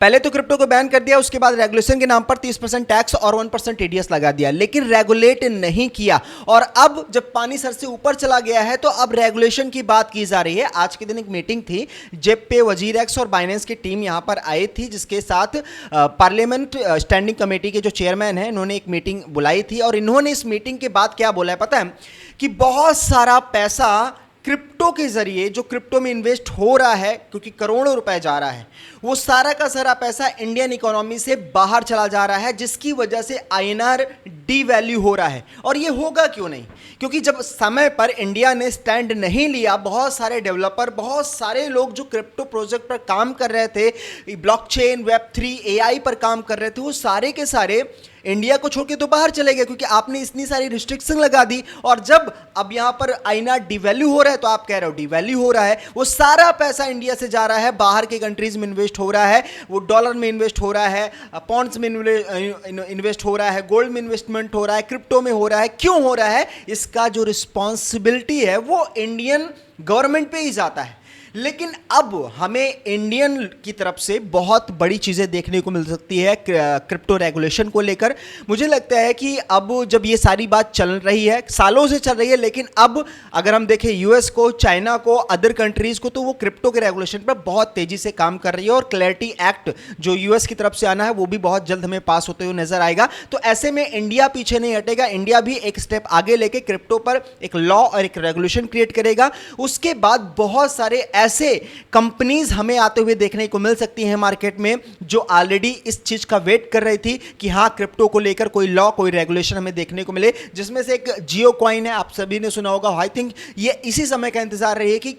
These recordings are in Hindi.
पहले तो क्रिप्टो को बैन कर दिया, उसके बाद रेगुलेशन के नाम पर 30% टैक्स और 1% टीडीएस लगा दिया, लेकिन रेगुलेट नहीं किया। और अब जब पानी सर से ऊपर चला गया है तो अब रेगुलेशन की बात की जा रही है। आज के दिन एक मीटिंग थी, जेप पे, वजीरेक्स और बाइनेंस की टीम यहां पर आई थी, जिसके साथ पार्लियामेंट स्टैंडिंग कमेटी के जो चेयरमैन हैं, इन्होंने एक मीटिंग बुलाई थी। और इन्होंने इस मीटिंग के बाद क्या बोला है पता है? कि बहुत सारा पैसा क्रिप्टो के जरिए, जो क्रिप्टो में इन्वेस्ट हो रहा है, क्योंकि करोड़ों रुपए जा रहा है, वो सारा का सारा पैसा इंडियन इकोनॉमी से बाहर चला जा रहा है, जिसकी वजह से आईएनआर डीवैल्यू हो रहा है। और ये होगा क्यों नहीं? क्योंकि जब समय पर इंडिया ने स्टैंड नहीं लिया, बहुत सारे डेवलपर, बहुत सारे लोग जो क्रिप्टो प्रोजेक्ट पर काम कर रहे थे, ब्लॉकचेन, वेब3, एआई पर काम कर रहे थे, वो सारे के सारे इंडिया को छोड़ के तो बाहर चले गए, क्योंकि आपने इतनी सारी रिस्ट्रिक्शन लगा दी। और जब अब यहां पर आईएनआर डिवैल्यू हो रहा है, तो आप कह रहे हो डिवैल्यू हो रहा है, वो सारा पैसा इंडिया से जा रहा है, बाहर के कंट्रीज में इन्वेस्ट हो रहा है, वो डॉलर में इन्वेस्ट हो रहा है, पॉन्ड्स में इन्वेस्ट हो रहा है, गोल्ड में इन्वेस्टमेंट हो रहा है, क्रिप्टो में हो रहा है। क्यों हो रहा है? इसका जो रिस्पॉन्सिबिलिटी है वो इंडियन गवर्नमेंट पे ही जाता है। लेकिन अब हमें इंडियन की तरफ से बहुत बड़ी चीज़ें देखने को मिल सकती है क्रिप्टो रेगुलेशन को लेकर। मुझे लगता है कि अब जब ये सारी बात चल रही है, सालों से चल रही है, लेकिन अब अगर हम देखें यूएस को, चाइना को, अदर कंट्रीज़ को, तो वो क्रिप्टो के रेगुलेशन पर बहुत तेज़ी से काम कर रही है। और क्लैरिटी एक्ट जो यूएस की तरफ से आना है, वो भी बहुत जल्द हमें पास होते हुए नजर आएगा। तो ऐसे में इंडिया पीछे नहीं हटेगा, इंडिया भी एक स्टेप आगे लेके क्रिप्टो पर एक लॉ और एक रेगुलेशन क्रिएट करेगा। उसके बाद बहुत सारे ऐसे कंपनीज हमें आते हुए देखने को मिल सकती हैं मार्केट में, जो ऑलरेडी इस चीज का वेट कर रही थी कि हां, क्रिप्टो को लेकर कोई लॉ, कोई रेगुलेशन हमें देखने को मिले। जिसमें से एक जियो कॉइन है, आप सभी ने सुना होगा। आई थिंक ये इसी समय का इंतजार रही है कि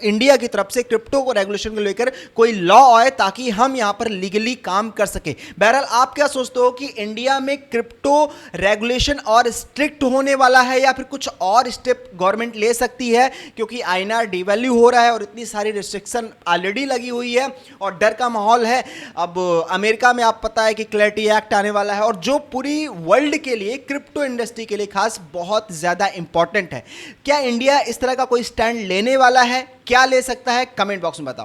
इंडिया की तरफ से क्रिप्टो को रेगुलेशन को लेकर कोई लॉ आए, ताकि हम यहां पर लीगली काम कर सके। बहरहाल, आप क्या सोचते हो कि इंडिया में क्रिप्टो रेगुलेशन और स्ट्रिक्ट होने वाला है, या फिर कुछ और स्टेप गवर्नमेंट ले सकती है? क्योंकि आईएनआर डिवैल्यू हो रहा है और इतनी सारी रिस्ट्रिक्शन ऑलरेडी लगी हुई है और डर का माहौल है। अब अमेरिका में आप पता है कि क्लैरिटी एक्ट आने वाला है, और जो पूरी वर्ल्ड के लिए, क्रिप्टो इंडस्ट्री के लिए खास बहुत ज्यादा इंपॉर्टेंट है। क्या इंडिया इस तरह का कोई स्टैंड लेने वाला है? क्या ले सकता है? कमेंट बॉक्स में बताओ।